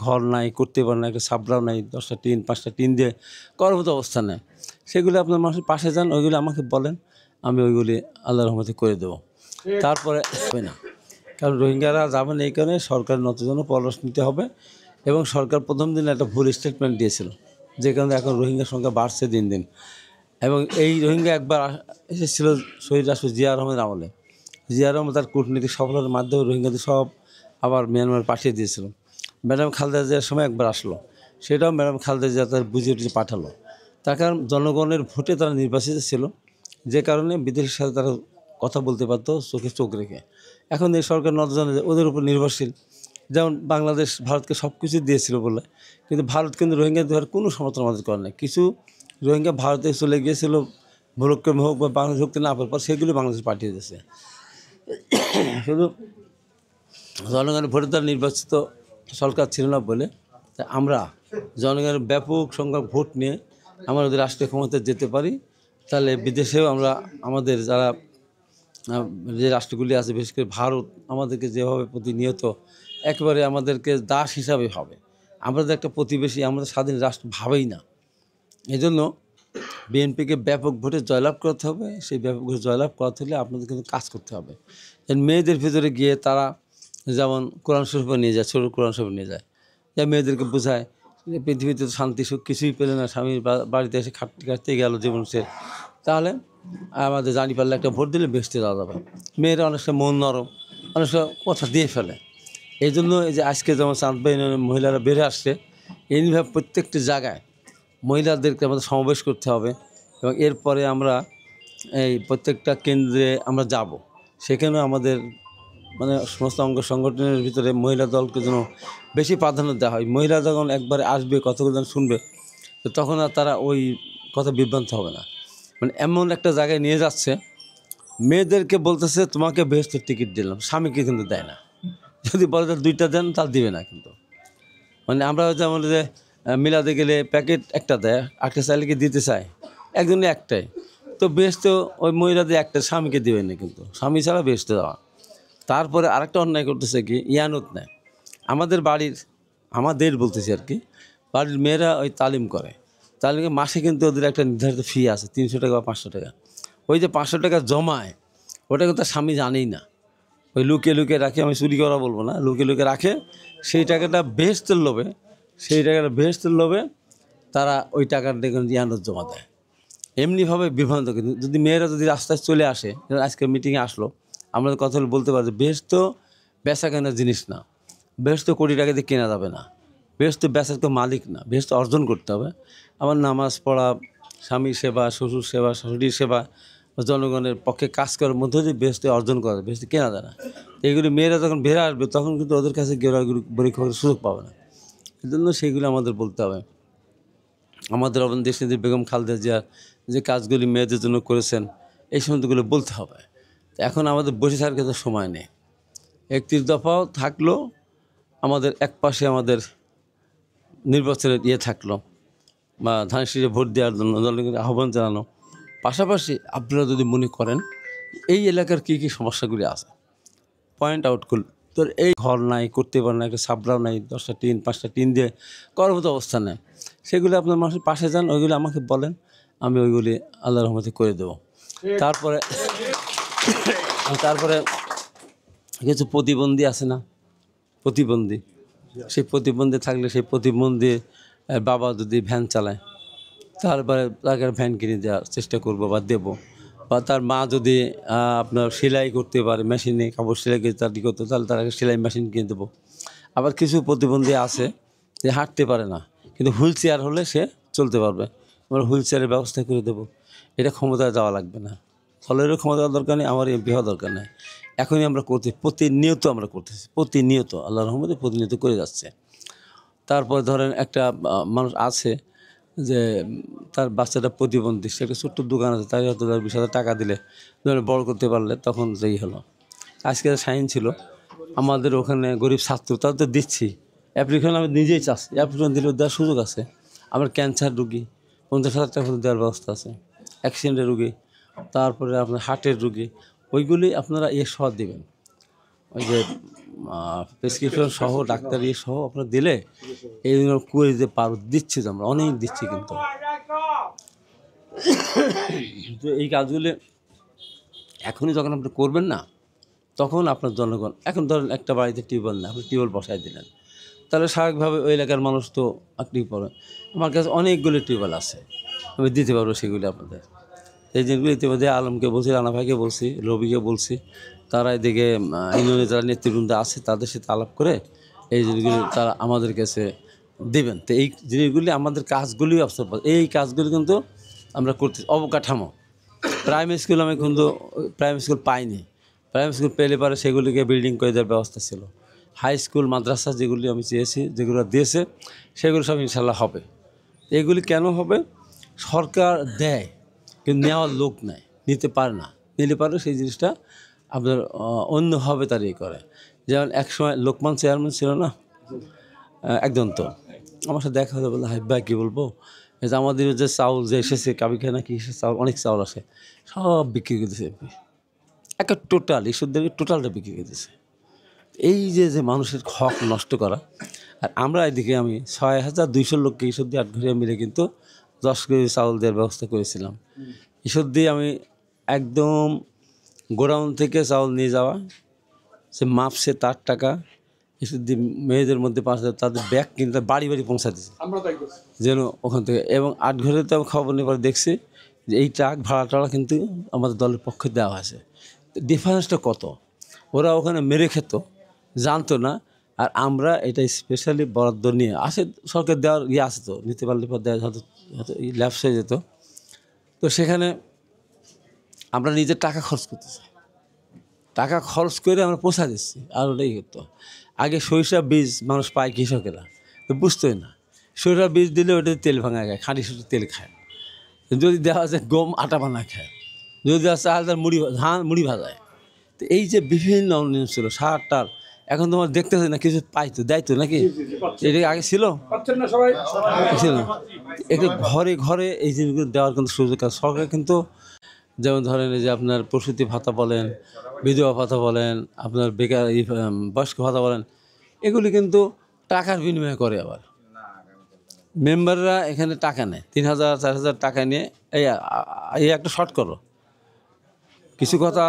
ঘর নাই, করতে পারে না, একটা সাবলাও নাই, 10টা টিন 5টা টিন দিয়ে করার মতো অবস্থা নেই। সেগুলো আপনার মানুষের পাশে যান, ওইগুলো আমাকে বলেন, আমি ওইগুলি আল্লাহর রহমতে করে দেবো। তারপরে হবে না, কারণ রোহিঙ্গারা যাবেন এই কারণে সরকার নতজন পরামর্শ নিতে হবে। এবং সরকার প্রথম দিন একটা ভুল স্টেটমেন্ট দিয়েছিল, যে কারণে এখন রোহিঙ্গার সংখ্যা বাড়ছে দিন দিন। এবং এই রোহিঙ্গা একবার এসেছিল শহীদ রাষ্ট্র জিয়া রহমানের আমলে। জিয়া রহমান তার কূটনীতিক সফলতার মাধ্যমে রোহিঙ্গাদের সব আবার মিয়ানমার পাঠিয়ে দিয়েছিল। ম্যাডাম খালেদা জিয়ার সময় একবার আসলো, সেটাও ম্যাডাম খালেদা জিয়া তার বুঝিয়ে টুঝিয়ে পাঠালো। তার কারণ জনগণের ভোটে তারা নির্বাচিত ছিল, যে কারণে বিদেশের সাথে তারা কথা বলতে পারতো চোখে চোখ রেখে। এখন এই সরকার নতজন ওদের উপর নির্ভরশীল। যেমন বাংলাদেশ ভারতকে সব কিছু দিয়েছিল বলে, কিন্তু ভারত কিন্তু রোহিঙ্গা দেওয়ার কোনো সমর্থন আমাদের করে না। কিছু রোহিঙ্গা ভারতে চলে গিয়েছিল, ভুলক্রমে হোক বা বাংলাদেশ ঢুকতে না পারার পর সেগুলো বাংলাদেশ পাঠিয়ে দিয়েছে। শুধু জনগণের ভোটে তারা নির্বাচিত সরকার ছিল না বলে আমরা জনগণের ব্যাপক সংখ্যক ভোট নিয়ে আমরা যদি রাষ্ট্রীয় ক্ষমতায় যেতে পারি, তাহলে বিদেশেও আমরা আমাদের যারা যে রাষ্ট্রগুলি আছে, বিশেষ করে ভারত আমাদেরকে যেভাবে প্রতিনিয়ত একেবারে আমাদেরকে দাস হিসাবে হবে। আমরা যে একটা প্রতিবেশী, আমরা স্বাধীন রাষ্ট্র ভাবেই না। এই জন্য বিএনপিকে ব্যাপক ভোটে জয়লাভ করতে হবে। সেই ব্যাপক ভোটে জয়লাভ করাতে হলে আপনাদের কিন্তু কাজ করতে হবে। মেয়েদের ভিতরে গিয়ে তারা যেমন কোরআন শরীফ নিয়ে যায়, ছোটো কোরআন শরীফ নিয়ে যায়, যা মেয়েদেরকে বোঝায় যে পৃথিবীতে তো শান্তি সুখ কিছুই পেলে না, স্বামীর বাড়িতে এসে খাটতে খাটতে গেল জীবন সে, তাহলে আমাদের জানি পারলে একটা ভোট দিলে বেসতে যাওয়া যাবে। মেয়েরা অনেক সময় মন নরম, অনেক সময় কথা দিয়ে ফেলে। এই জন্য এই যে আজকে যেমন চাঁদবাই মহিলারা বেড়ে আসছে, এইভাবে প্রত্যেকটি জায়গায় মহিলাদেরকে আমাদের সমাবেশ করতে হবে। এবং এরপরে আমরা এই প্রত্যেকটা কেন্দ্রে আমরা যাব, সেখানেও আমাদের মানে সমস্ত অঙ্গ সংগঠনের ভিতরে মহিলা দলকে যেন বেশি প্রাধান্য দেওয়া হয়। মহিলা যখন একবারে আসবে, কতগুলো শুনবে, তো তখন আর তারা ওই কথা বিভ্রান্ত হবে না। মানে এমন একটা জায়গায় নিয়ে যাচ্ছে, মেয়েদেরকে বলতেছে তোমাকে বেহেশতের টিকিট দিলাম, স্বামীকে কিন্তু দেয় না। যদি বলে যে 2টা দেন, তার দিবে না কিন্তু। মানে আমরা যেমন যে মিলাতে গেলে প্যাকেট একটা দেয়, একটা চাইলে কি দিতে চায়, একজনই একটাই। তো বেহেশত ওই মহিলাদের একটা, স্বামীকে দিবে না কিন্তু, স্বামী ছাড়া বেহেশতে দেওয়া। তারপরে আরেকটা অন্যায় করতেছে কি, ইয়ানত নেয়। আমাদের বাড়ির, আমাদের বলতেছি আর কি, বাড়ির মেয়েরা ওই তালিম করে, তালিমে মাসে কিন্তু ওদের একটা নির্ধারিত ফি আছে, 300 টাকা বা 500 টাকা। ওই যে 500 টাকা জমায়, ওটা কিন্তু তার স্বামী জানেই না। ওই লুকিয়ে লুকিয়ে রাখে, আমি চুরি করা বলবো না, লুকিয়ে লুকিয়ে রাখে। সেই টাকাটা বেহেশতের লোভে, সেই টাকাটা বেহেশতের লোভে তারা ওই টাকাটা দেখুন ইয়ানত জমা দেয়। এমনিভাবে বিভ্রান্ত। কিন্তু যদি মেয়েরা যদি রাস্তায় চলে আসে, আজকে মিটিংয়ে আসলো, আমরা কথা বলে বলতে পারি যে বেহেশত বেচা কেনার জিনিস না, বেহেশত কোটি টাকা দিয়ে কেনা যাবে না, বেহেশত বেচার কেউ মালিক না, বেহেশত অর্জন করতে হবে। আমার নামাজ পড়া, স্বামীর সেবা, শ্বশুর সেবা, শাশুড়ির সেবা, জনগণের পক্ষে কাজ করার মধ্যে দিয়ে বেহেশত অর্জন করা যায়, বেহেশত কেনা যায় না। এইগুলি মেয়েরা যখন বেড়ে আসবে, তখন কিন্তু ওদের কাছে পরীক্ষা করার সুযোগ পাবে না। এই জন্য সেইগুলো আমাদের বলতে হবে। আমাদের দেশনেত্রী বেগম খালেদা জিয়া যে কাজগুলি মেয়েদের জন্য করেছেন, এই সম্বন্ধগুলো বলতে হবে। এখন আমাদের বসে থাকার কিছু সময় নেই। 31 দফাও থাকলো, আমাদের এক পাশে আমাদের নির্বাচনের থাকলো, বা ধানের শীষে ভোট দেওয়ার জন্য জনগণকে আহ্বান জানানো। পাশাপাশি আপনারা যদি মনে করেন এই এলাকার কী কী সমস্যাগুলি আছে, পয়েন্ট আউট করল, তোর এই ঘর নাই, করতে পারে না, একটা সাবলাও নাই, 10টা টিন 5টা টিন দিয়ে করার মতো অবস্থা নেই, সেগুলো আপনার মানুষের পাশে যান, ওইগুলো আমাকে বলেন, আমি ওইগুলি আল্লাহর রহমতে করে দেবো। তারপরে তারপরে কিছু প্রতিবন্ধী আছে না, প্রতিবন্ধী, সেই প্রতিবন্ধী থাকলে সেই প্রতিবন্ধী বাবা যদি ভ্যান চালায়, তারপরে তাকে ভ্যান কিনে দেওয়ার চেষ্টা করব বা দেবো। বা তার মা যদি আপনার সেলাই করতে পারে, মেশিনে কাপড় সেলাই করে তার করতো, তাহলে তার সেলাই মেশিন কিনে দেবো। আবার কিছু প্রতিবন্ধী আছে যে হাঁটতে পারে না, কিন্তু হুইল চেয়ার হলে সে চলতে পারবে, আমরা হুইল চেয়ারের ব্যবস্থা করে দেবো। এটা ক্ষমতায় যাওয়া লাগবে না, ফলেরও ক্ষমতা দরকার নেই, আমার এমপি হওয়া দরকার নেই। এখনই আমরা প্রতিনিয়ত আমরা করতেছি, প্রতিনিয়ত আল্লাহর রহমতে প্রতিনিয়ত করে যাচ্ছে। তারপর ধরেন একটা মানুষ আছে যে তার বাচ্চাটা প্রতিবন্ধী, সে একটা ছোট্ট দোকান আছে, তাই হয়তো 20,000 টাকা দিলে বড় করতে পারলে তখন যেই হলো। আজকে সাইন ছিল আমাদের ওখানে গরিব ছাত্র, তাও তো দিচ্ছি, অ্যাপ্লিকেশন আমি নিজেই চাচ্ছি, অ্যাপ্লিকেশন দিলেও দেওয়ার সুযোগ আছে। আমার ক্যান্সার রুগী 50,000 টাকা দেওয়ার ব্যবস্থা আছে, অ্যাক্সিডেন্টের রুগী, তারপরে আপনার হার্টের রুগী, ওইগুলি আপনারা সহ দেবেন। ওই যে প্রেসক্রিপশন সহ ডাক্তারি সহ আপনার দিলে এইগুলো করে দিতে দিচ্ছি তো আমরা অনেক দিচ্ছি কিন্তু তো এই কাজগুলো এখনই যখন আপনি করবেন না তখন আপনার জনগণ এখন ধরেন একটা বাড়িতে টিউবওয়েল না আপনি টিউবওয়েল বসাই দিলেন তাহলে স্বাভাবিকভাবে ওই এলাকার মানুষ তো আপনি পড়ে আমার কাছে অনেকগুলো টিউবওয়েল আছে আমি দিতে পারবো সেগুলি আপনাদের এই জিনিসগুলো ইতিমধ্যে আলমকে বলছি রানা ভাইকে বলছি রবিকে বলছি তারা এদিকে ইউনিয়নের যারা নেতৃবৃন্দ আছে তাদের সাথে আলাপ করে এই জিনিসগুলি তারা আমাদের কাছে দেবেন তো এই জিনিসগুলি আমাদের কাজগুলি এই কাজগুলি কিন্তু আমরা করতে অবকাঠামো প্রাইমারি স্কুল আমি কিন্তু প্রাইমারি স্কুল পাইনি প্রাইমারি স্কুল পেলে পরে সেগুলিকে বিল্ডিং করে দেওয়ার ব্যবস্থা ছিল হাই স্কুল মাদ্রাসা যেগুলি আমি চেয়েছি যেগুলো দিয়েছে সেগুলো সব ইনশাল্লাহ হবে এগুলি কেন হবে সরকার দেয় কিন্তু নেওয়ার লোক নেয় নিতে পারে না নিতে পারে সেই জিনিসটা আপনার অন্যভাবে তার করে যেমন একসময় লোকমান চেয়ারম্যান ছিল না একজন তো আমার সাথে দেখা হতে বললো হাইব্বা কী বলবো এই যে আমাদের যে চাউল যে এসেছে কাবিখানা কি চাউল অনেক চাউল আসে সব বিক্রি করে দিয়েছে একটা টোটাল ঈশ্বরদেরকে টোটালটা বিক্রি করে দিয়েছে এই যে মানুষের হক নষ্ট করা আর আমরা এদিকে আমি ৬,২০০ লোককে ঈশ্বর দিয়ে ৮ ঘরে মিলে কিন্তু 10 কেজি চাউল দেওয়ার ব্যবস্থা করেছিলাম ঈশ্বর দিয়ে আমি একদম গোডাউন থেকে চাউল নিয়ে যাওয়া সে মাপসে তার টাকা ঈশ্বর দিয়ে মেয়েদের মধ্যে 5,000 তাদের ব্যাগ কিনতে বাড়ি বাড়ি পৌঁছা দিচ্ছে যেন ওখান থেকে এবং 8 ঘরে তো আমি খবর নিয়ে পরে দেখছি যে এই ট্রাক ভাড়া টাড়া কিন্তু আমাদের দলের পক্ষে দেওয়া হয়েছে ডিফারেন্সটা কত ওরা ওখানে মেরে খেত জানতো না আর আমরা এটা স্পেশালি বরাদ্দ নিয়ে আসে সরকার দেওয়ার আছে তো নিতে পারলে পর দেওয়া হয়তো ল্যাপস হয়ে যেত তো সেখানে আমরা নিজের টাকা খরচ করতে চাই টাকা খরচ করে আমরা পোষা দিচ্ছি আর ওটাই হতো আগে সরিষা বীজ মানুষ পায় কৃষকেরা তো বুঝতোই না সরিষা বীজ দিলে ওটা তেল ভাঙা খায় খাঁটি সরিষার তেল খায় যদি দেওয়া যায় গম আটা বানা খায় যদি দেওয়া চাল তার মুড়ি ভাজায় তো এই যে বিভিন্ন নিয়ম ছিল সার টার এখন তোমার দেখতেছে না কিছু পাইতো দেয়তো নাকি এটা আগে ছিল ছিল না একটু ঘরে ঘরে এই জিনিসগুলো দেওয়ার কিন্তু সুযোগ আছে সরকার কিন্তু যেমন ধরেন এই যে আপনার প্রসূতি ভাতা বলেন বিধবা ভাতা বলেন আপনার বেকার বয়স্ক ভাতা বলেন এগুলি কিন্তু টাকার বিনিময়ে করে আবার মেম্বাররা এখানে টাকা নেয় 3,000 4,000 টাকা নিয়ে এই একটা শর্ট করো কিছু কথা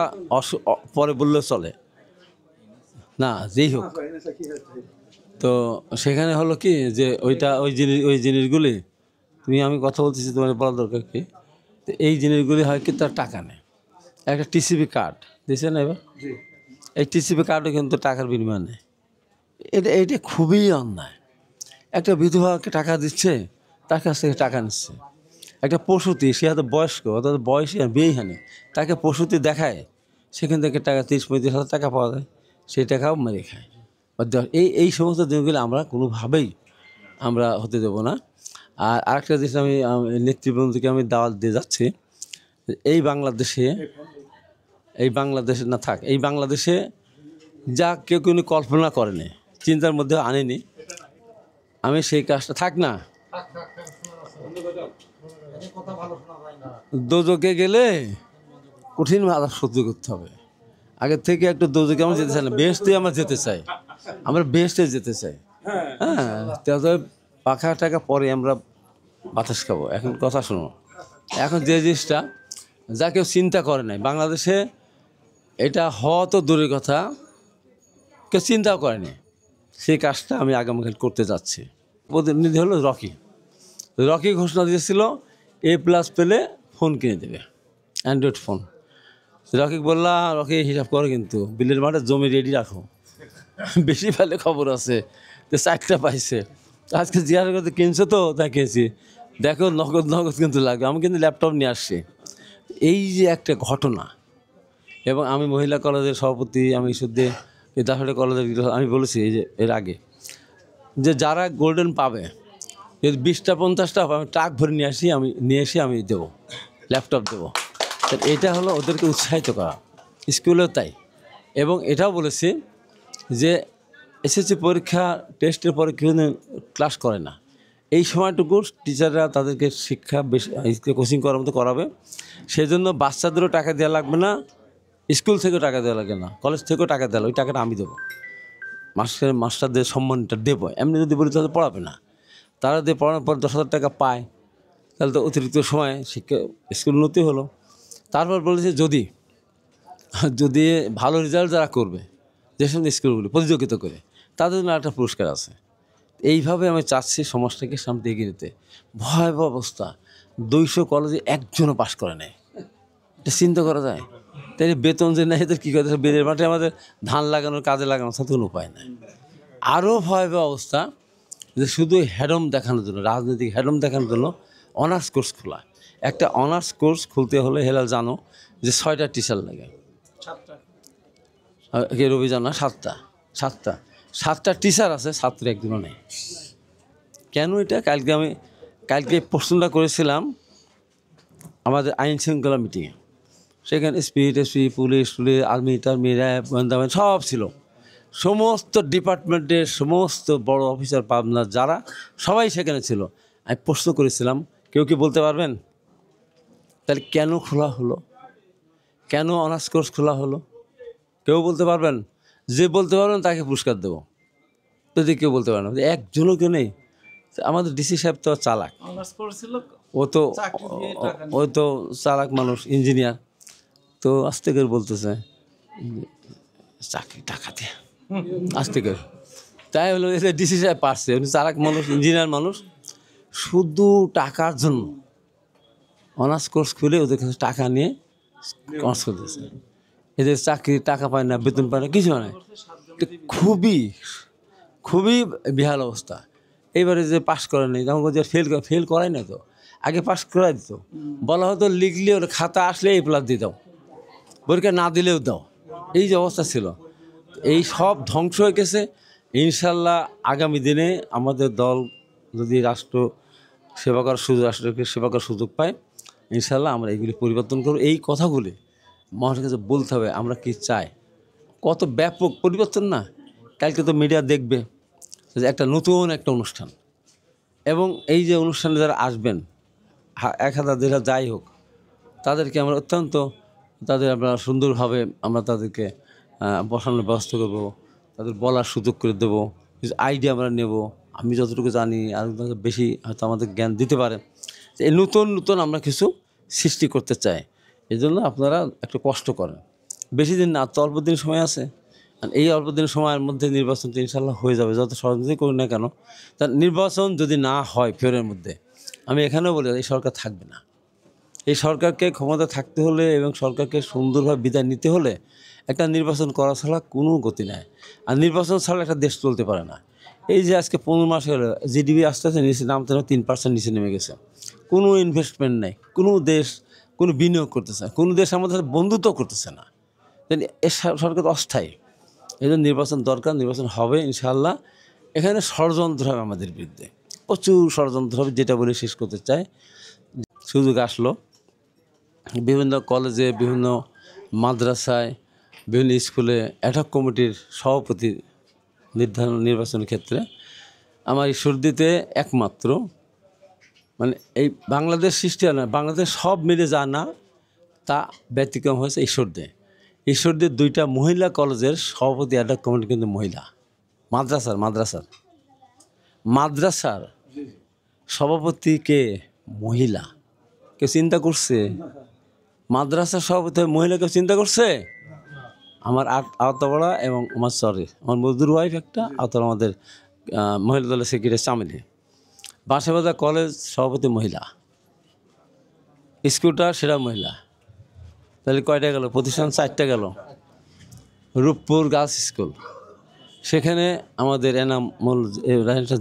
পরে বললে চলে না যেই হোক তো সেখানে হলো কি যে ওই জিনিসগুলি তুমি আমি কথা বলতেছি তোমার বলা দরকার কি তো এই জিনিসগুলি হয় কি তার টাকা নেয় একটা টিসিবি কার্ড দিয়েছে না এবার এই টিসিবি কার্ডও কিন্তু টাকার বিনিময় নেয় এটা খুবই অন্যায় একটা বিধবাকে টাকা দিচ্ছে তার কাছ থেকে টাকা নিচ্ছে একটা প্রসূতি সে হয়তো বয়স্ক অর্থাৎ বয়সী আর বিয়েই হানি তাকে প্রসূতি দেখায় সেখান থেকে টাকা 30-35,000 টাকা পাওয়া যায় সেই টাকাও মেরে খায় এই সমস্ত দিনগুলো আমরা কোনোভাবেই আমরা হতে দেবো না আর আরেকটা জিনিস আমি নেতৃবৃন্দকে আমি দাওয়াত দিয়ে যাচ্ছি এই বাংলাদেশে না থাক এই বাংলাদেশে যা কেউ কোনো কল্পনা করেনি চিন্তার মধ্যে আনেনি আমি সেই কাজটা থাক না দোজকে গেলে কঠিন আদাব সহ্য করতে হবে আগের থেকে একটু দোজকে আমরা যেতে চাই না বেহেশতে আমরা যেতে চাই আমরা বেহেশতে যেতে চাই হ্যাঁ তবে পাখা টাকা পরে আমরা বাতাস খাবো এখন কথা শোনো এখন যে জিনিসটা যা কেউ চিন্তা করে নাই বাংলাদেশে এটা হওয়া তো দূরের কথা কেউ চিন্তাও করেনি সেই কাজটা আমি আগামীকাল করতে যাচ্ছি প্রতিনিধি হলো রকি ঘোষণা দিয়েছিল A+ পেলে ফোন কিনে দেবে অ্যান্ড্রয়েড ফোন রকি বললা রকি হিসাব করো কিন্তু বিলের মাঠে জমি রেডি রাখো বেশি পেলে খবর আছে তো 4টা পাইছে আজকে জিজ্ঞাসা করতে কিনছো তো তাই কিনছি দেখো নগদ কিন্তু লাগবে আমি কিন্তু ল্যাপটপ নিয়ে আসছি এই যে একটা ঘটনা এবং আমি মহিলা কলেজের সভাপতি আমি শুদ্ধ দাসড়ে কলেজের আমি বলেছি এই যে এর আগে যে যারা গোল্ডেন পাবে যদি 20টা 50টা আমি ট্রাক ভরে নিয়ে এসে আমি দেবো ল্যাপটপ দেবো এটা হলো ওদেরকে উৎসাহিত করা স্কুলেও তাই এবং এটাও বলেছি যে এসএসসি পরীক্ষা টেস্টের পরে কেউ ক্লাস করে না এই সময়টুকু টিচাররা তাদেরকে শিক্ষা বেশি কোচিং করার মতো করাবে সেই জন্য বাচ্চাদেরও টাকা দেওয়া লাগবে না স্কুল থেকেও টাকা দেওয়া লাগে না কলেজ থেকেও টাকা দেওয়া ওই টাকাটা আমি দেবো মাস্টারদের সম্মানটা দেবো। এমনি যদি বলি তাহলে পড়াবে না। তারা যদি পড়ানোর পর 10,000 টাকা পায় তাহলে তো অতিরিক্ত সময় শিক্ষা স্কুল উন্নতি হলো। তারপর বলেছে যদি যদি ভালো রেজাল্ট যারা করবে যে সমস্ত স্কুলগুলি প্রতিযোগিতা করে তাদের জন্য একটা পুরস্কার আছে। এইভাবে আমি চাচ্ছি সমাজটাকে সামনে এগিয়ে নিতে। ভয়াবহ অবস্থা, 200 কলেজে একজনও পাশ করে নেয়। এটা চিন্তা করা যায়? তাই বেতন যে নেয় এদের কী করে? বেদের মাঠে আমাদের ধান লাগানোর কাজে লাগানোর সাথে কোনো উপায় নাই। আরও ভয়াবহ অবস্থা যে শুধু হ্যাডম দেখানোর জন্য, রাজনৈতিক হ্যাডম দেখানোর জন্য অনার্স কোর্স খোলা। একটা অনার্স কোর্স খুলতে হলে হেলাল জানো যে 6টা টিচার লাগে। রবি জানা 7টা টিচার আছে, ছাত্র একদিনও নেই। কেন এটা? কালকে প্রশ্নটা করেছিলাম আমাদের আইন শৃঙ্খলা মিটিংয়ে। সেখানে এসপি পুলিশ আর্মি টার্মি র্যাব গোয়েন্দা সব ছিল, সমস্ত ডিপার্টমেন্টের সমস্ত বড় অফিসার পাবনার যারা সবাই সেখানে ছিল। আমি প্রশ্ন করেছিলাম, কেউ কি বলতে পারবেন তাহলে কেন খোলা হলো, কেন অনার্স কোর্স খোলা হলো? কেউ বলতে পারবেন? যে বলতে পারবেন তাকে পুরস্কার দেবো। যদি কেউ বলতে পারে না, একজনও কেউ নেই। আমাদের ডিসি সাহেব তো চালাক, ও তো চালাক মানুষ, ইঞ্জিনিয়ার। তো আস্তে করে বলতেছে চাকরি টাকা দিয়ে আস্তে করে। তাই হলো ডিসি সাহেব পারছে, উনি চালাক মানুষ, ইঞ্জিনিয়ার মানুষ, শুধু টাকার জন্য অনার্স কোর্স খুলে ওদের কাছে টাকা নিয়ে অনার্স করতেছে। এদের চাকরি টাকা পায় না, বেতন পায় না, কিছু নয়। খুবই বেহাল অবস্থা। এইবারে যে পাস করে নেই, তখন যে ফেল করাই না তো, আগে পাস করাই দিত। বলা হতো লিখলে ওর খাতা আসলে এই প্লাস দিয়ে দাও, পরীক্ষা না দিলেও দাও। এই যে অবস্থা ছিল, এই সব ধ্বংস হয়ে গেছে। ইনশাল্লাহ আগামী দিনে আমাদের দল যদি রাষ্ট্রকে সেবা করার সুযোগ পায়, ইনশাল্লাহ আমরা এইগুলি পরিবর্তন করব। এই কথাগুলি মানুষের কাছে বলতে হবে আমরা কি চাই। কত ব্যাপক পরিবর্তন না! কালকে তো মিডিয়া দেখবে যে একটা নতুন একটা অনুষ্ঠান, এবং এই যে অনুষ্ঠানে যারা আসবেন 1,000 2,000 যাই হোক, তাদেরকে আমরা আমরা সুন্দরভাবে আমরা তাদেরকে বসানোর ব্যবস্থা করবো, তাদের বলার সুযোগ করে দেবো, কিছু আইডিয়া আমরা নেব। আমি যতটুকু জানি আর বেশি হয়তো আমাদের জ্ঞান দিতে পারে। এই নতুন আমরা কিছু সৃষ্টি করতে চাই। এই জন্য আপনারা একটু কষ্ট করেন, বেশি দিন না, তো অল্প দিন সময় আছে। আর এই অল্প দিন সময়ের মধ্যে নির্বাচনটা ইনশাল্লাহ হয়ে যাবে, যত ষড়যন্ত্র করি না কেন। তার নির্বাচন যদি না হয় ফেরের মধ্যে, আমি এখানেও বলি এই সরকার থাকবে না। এই সরকারকে ক্ষমতা থাকতে হলে এবং সরকারকে সুন্দরভাবে বিদায় নিতে হলে একটা নির্বাচন করা ছাড়া কোনো গতি নাই। আর নির্বাচন ছাড়া একটা দেশ চলতে পারে না। এই যে আজকে 15 মাস হলো জিডিপি আস্তে আস্তে নিচে নামতে 3% নিচে নেমে গেছে। কোনো ইনভেস্টমেন্ট নেই, কোনো দেশ কোনো বিনিয়োগ করতেছে না, কোনো দেশ আমাদের সাথে বন্ধুত্ব করতেছে না। এ সরকার অস্থায়ী। এই জন্য নির্বাচন দরকার, নির্বাচন হবে ইনশাআল্লাহ। এখানে ষড়যন্ত্র হবে আমাদের বিরুদ্ধে, প্রচুর ষড়যন্ত্র হবে, যেটা বলে শেষ করতে চাই। সুযোগ আসলো বিভিন্ন কলেজে, বিভিন্ন মাদ্রাসায়, বিভিন্ন স্কুলে অ্যাডহক কমিটির সভাপতি নির্বাচনের ক্ষেত্রে আমার ঈশ্বরদীতে একমাত্র, মানে এই বাংলাদেশ সৃষ্টি হয় না, বাংলাদেশ সব মিলে যা না তা ব্যতিক্রম হয়েছে ঈশ্বরদীর 2টা মহিলা কলেজের সভাপতি অ্যাডহক কমিটি কিন্তু মহিলা। মাদ্রাসার সভাপতি কে? মহিলা। কেউ চিন্তা করছে? মাদ্রাসার সভাপতি মহিলা কেউ চিন্তা করছে? আমার আওতাপাড়া এবং আমার মজদুর ওয়াইফ একটা, আওতার আমাদের মহিলা দলের সেক্রেটারি চামেলি। বাঁশবাজার কলেজ সভাপতি মহিলা, স্কুলটা সেরা মহিলা। তাহলে কয়টা গেল? প্রতিষ্ঠান 4টা গেল। রূপপুর গার্লস স্কুল, সেখানে আমাদের এনাম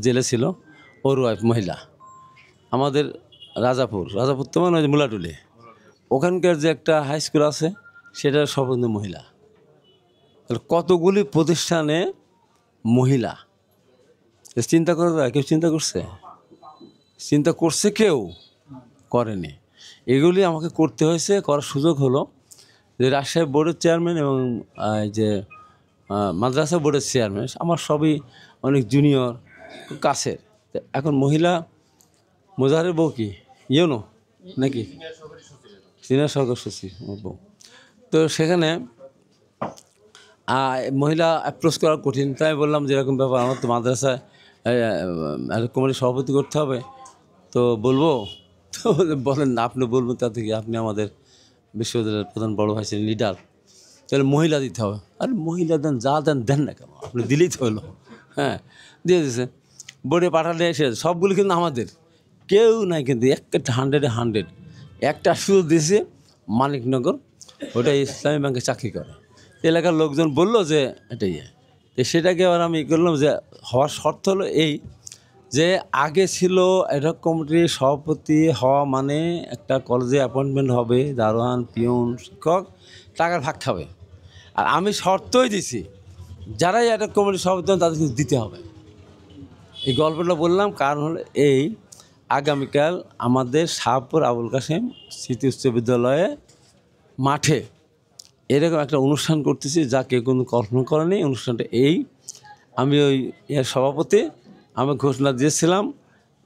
জেলে ছিল, ওর ওয়াইফ মহিলা। আমাদের রাজাপুর তো মানে মুলাটুলি, ওখানকার যে একটা হাই স্কুল আছে সেটার সভাপতি মহিলা। তাহলে কতগুলি প্রতিষ্ঠানে মহিলা। চিন্তা করা যায়? কেউ চিন্তা করছে? কেউ করেনি। এগুলি আমাকে করতে হয়েছে। করার সুযোগ হলো যে রাজশাহী বোর্ডের চেয়ারম্যান এবং যে মাদ্রাসা বোর্ডের চেয়ারম্যান আমার সবই অনেক জুনিয়র কাছের। এখন মহিলা মোজাহারের বউ কি ইউনো নাকি সিনিয়র সরকার সচিব বউ। তো সেখানে মহিলা অ্যাপ্রোচ করা কঠিন, তাই বললাম যে এরকম ব্যাপার, আমার তো মাদ্রাসায় কমিটির সভাপতি করতে হবে, তো বলবো। তো বলেন না, আপনি বলবেন তাতে কি, আপনি আমাদের বিশ্ববিদ্যালয়ের প্রধান বড় ভাই ছিলেন, লিডার, তাহলে মহিলা দিতে হবে। আর মহিলা দেন, যা দেন দেন না কেন, আপনি দিলেই তো হলো। হ্যাঁ, দিয়ে দিয়েছে, বোর্ডে পাঠালে এসে সবগুলো কিন্তু আমাদের, কেউ নাই কিন্তু, একটা 100-100। একটা শুধু দিয়েছে মানিকনগর, ওটা ইসলামী ব্যাংকে চাকরি করে। এলাকার লোকজন বললো যে এটাই, তো সেটাকে আবার আমি করলাম যে হওয়ার শর্ত হলো এই, যে আগে ছিল এডহক কমিটির সভাপতি হওয়া মানে একটা কলেজে অ্যাপয়েন্টমেন্ট হবে, দারোয়ান, পিয়ন, শিক্ষক, টাকার ভাগ খাবে। আর আমি শর্তই দিছি, যারাই এডহক কমিটির সভাপতি হন তাদের কিন্তু দিতে হবে। এই গল্পটা বললাম কারণ হলো এই, আগামীকাল আমাদের শাহপুর আবুল কাসেম স্মৃতি উচ্চ বিদ্যালয়ে মাঠে এরকম একটা অনুষ্ঠান করতেছি, যা কেউ কোনো কল্পনা করেনি। অনুষ্ঠানটা এই, আমি ওই এর সভাপতি, আমি ঘোষণা দিয়েছিলাম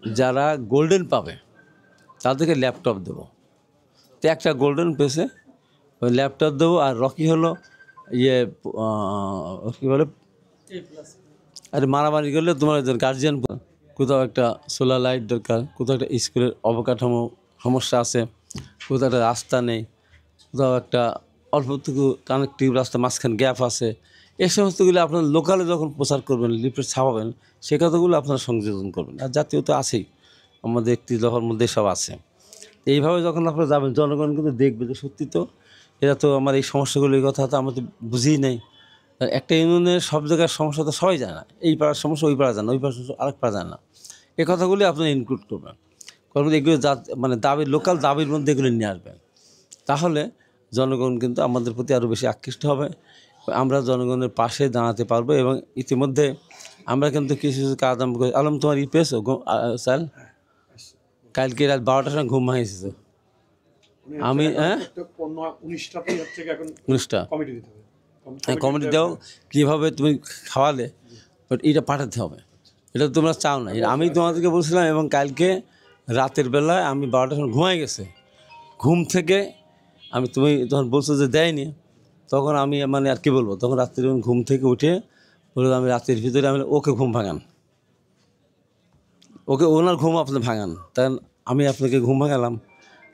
যারা গোল্ডেন পাবে তাদেরকে ল্যাপটপ দেবো। তো একটা গোল্ডেন পেয়েছে, ওই ল্যাপটপ দেবো। আর রকি হলো কী বলে, আরে মারামারি করলে তোমার গার্জিয়ান, কোথাও একটা সোলার লাইট দরকার, কোথাও একটা স্কুলের অবকাঠামো সমস্যা আছে, কোথাও একটা রাস্তা নেই, কোথাও একটা অল্পটুকু কানেক্টিভ রাস্তা মাঝখানে গ্যাপ আছে, এই সমস্তগুলো আপনার লোকালে যখন প্রচার করবেন, লিফলেট ছাপাবেন, সে কথাগুলো আপনারা সংযোজন করবেন। আর জাতীয় তো আছেই, আমাদের একটি দফার মধ্যে সব আছে। এইভাবে যখন আপনারা যাবেন, জনগণ কিন্তু দেখবে যে সত্যি তো এরা তো আমার এই সমস্যাগুলির কথা তো আমরা তো বুঝিই নেই। একটা ইউনিয়নের সব জায়গার সমস্যা তো সবাই জানে না, এই পাড়ার সমস্যা ওই পাড়া জানে না, ওই পাড়ার সমস্যা আরেক পাড়া জানে না। এই কথাগুলি আপনি ইনক্লুড করবেন, কারণ এগুলো মানে দাবির, লোকাল দাবির মধ্যে এগুলো নিয়ে আসবেন। তাহলে জনগণ কিন্তু আমাদের প্রতি আরও বেশি আকৃষ্ট হবে, আমরা জনগণের পাশে দাঁড়াতে পারবো। এবং ইতিমধ্যে আমরা কিন্তু কিছু কিছু কাজ আরম্ভ করি। আলম, তোমার পেয়েছো স্যার? কালকে রাত 12টার সময় ঘুম ভাঙিয়েছে আমি, 19টা কমিটি দাও, কীভাবে তুমি খাওয়ালে এটা পাঠাতে হবে, এটা তোমরা চাও না। আমি তোমাদেরকে বলছিলাম, এবং কালকে রাতের বেলায় আমি 12টার সময় ঘুমাই গেছে, ঘুম থেকে তুমি তখন বলছো যে দেয়নি, তখন আমি মানে আর কী বলবো, তখন রাত্রি ঘুম থেকে উঠে বললাম আমি রাত্রির ভিতরে আমি ওকে ঘুম ভাঙান, ওকে ওনার ঘুম আপনি ভাঙান, তখন আমি আপনাকে ঘুম ভাঙালাম।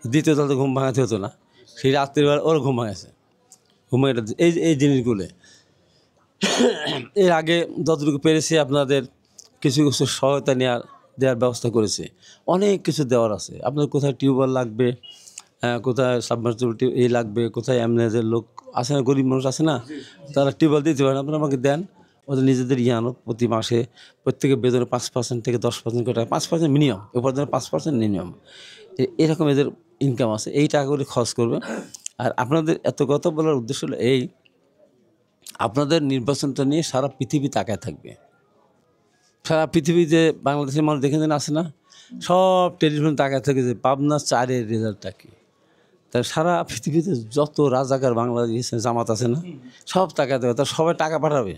দ্বিতীয় দল তো ঘুম ভাঙাতে হতো না, সেই রাত্রিবেলা ওর ঘুম ভাঙাছে, ঘুমাইটা এই জিনিসগুলো এর আগে যতটুকু পেরেছি আপনাদের কিছু কিছু সহায়তা দেওয়ার ব্যবস্থা করেছে। অনেক কিছু দেওয়ার আছে, আপনার কোথায় টিউবওয়েল লাগবে, কোথায় সাবমার্সিবল এই লাগবে, কোথায় অ্যাম্বুলেন্সের লোক আছে না, গরিব মানুষ আছে না, তারা টিউবওয়েল দিতে পারেন, আপনারা আমাকে দেন, ওদের নিজেদের আনো। প্রতি মাসে প্রত্যেকের বেতনে 5% থেকে 10% করে টাকা, 5% মিনিমাম, উপার্জনের 5% মিনিমাম, এরকম এদের ইনকাম আছে। এই টাকাগুলি খরচ করবে। আর আপনাদের এত কথা বলার উদ্দেশ্য হলো এই, আপনাদের নির্বাচনটা নিয়ে সারা পৃথিবী তাকায় থাকবে। সারা পৃথিবীতে বাংলাদেশের মানুষ দেখে আসে না, সব টেলিভিশন তাকায় থাকে যে পাবনা 4-এর রেজাল্টটা কী। তাই সারা পৃথিবীতে যত রাজাকার বাংলাদেশ জামাত আছে না, সব তাকাতে হবে, তার সবাই টাকা পাঠাবে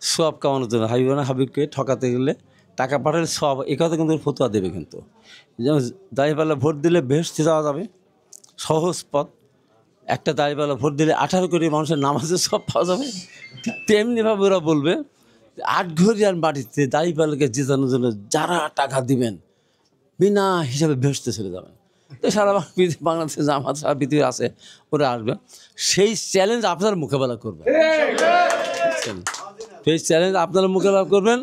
সব কামানোর জন্য। হাবিবকে ঠকাতে গেলে টাকা পাঠালে সব, এ কথা কিন্তু ফতুয়া দেবে। কিন্তু যেমন দাঁড়িপাল্লা ভোট দিলে বেহেশতে যাওয়া যাবে, সহজ পথ। একটা দাঁড়িপাল্লা ভোট দিলে 18 কোটি মানুষের নামাজে সব পাওয়া যাবে। ঠিক তেমনিভাবে ওরা বলবে 8 ঘড়িয়ার মাটিতে দাঁড়িপাল্লাকে জেতানোর জন্য যারা টাকা দিবেন বিনা হিসাবে বেহেশতে চলে যাবেন। তো সারা বাংলাদেশে জামাত সারা পৃথিবী আছে, ওরা আসবে। সেই চ্যালেঞ্জ আপনারা মোকাবেলা করবেন, সেই চ্যালেঞ্জ আপনারা মোকাবেলা করবেন।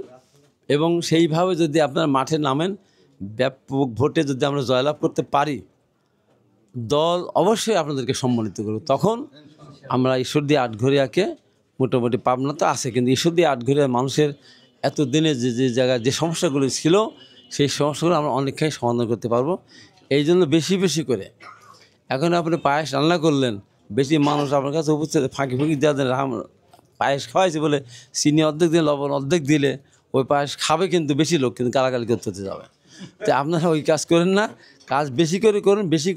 এবং সেইভাবে যদি আপনারা মাঠে নামেন, ব্যাপক ভোটে যদি আমরা জয়লাভ করতে পারি, দল অবশ্যই আপনাদেরকে সম্মানিত করবে। তখন আমরা ঈশ্বরদী আটঘরিয়াকে মোটামুটি, পাবনা তো আছে, কিন্তু ঈশ্বরদী আটঘরিয়া মানুষের এতদিনে যে জায়গায় যে সমস্যাগুলো ছিল, সেই সমস্যাগুলো আমরা অনেকখানি সমাধান করতে পারবো। এই জন্য বেশি বেশি করে, এখন আপনি পায়েস রান্না করলেন, বেশি মানুষ আপনার কাছে উপস্থিত, ফাঁকি দেওয়া দেন, পায়েস খাওয়াইছে বলে চিনি অর্ধেক দিলে, লবণ অর্ধেক দিলে ওই পায়েস খাবে, কিন্তু বেশি লোক কিন্তু গালাগালি করতে যাবে। তো আপনারা ওই কাজ করেন না, কাজ বেশি করে করুন, বেশি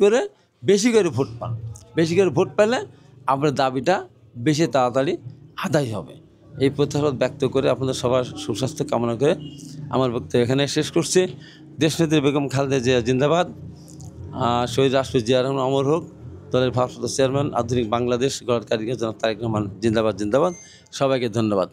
করে ভোট পান। বেশি করে ভোট পেলে আপনার দাবিটা বেশি তাড়াতাড়ি আদায় হবে। এই প্রত্যাশা ব্যক্ত করে আপনাদের সবার সুস্বাস্থ্য কামনা করে আমার বক্তব্য এখানে শেষ করছি। দেশনেত্রী বেগম খালেদা জিয়া জিন্দাবাদ, শহীদ রাষ্ট্রপতি জিয়া রহমান অমর হোক, দলের ভারপ্রাপ্ত চেয়ারম্যান, আধুনিক বাংলাদেশ গড়ার কারিগর জনাব তারেক রহমান জিন্দাবাদ জিন্দাবাদ। সবাইকে ধন্যবাদ।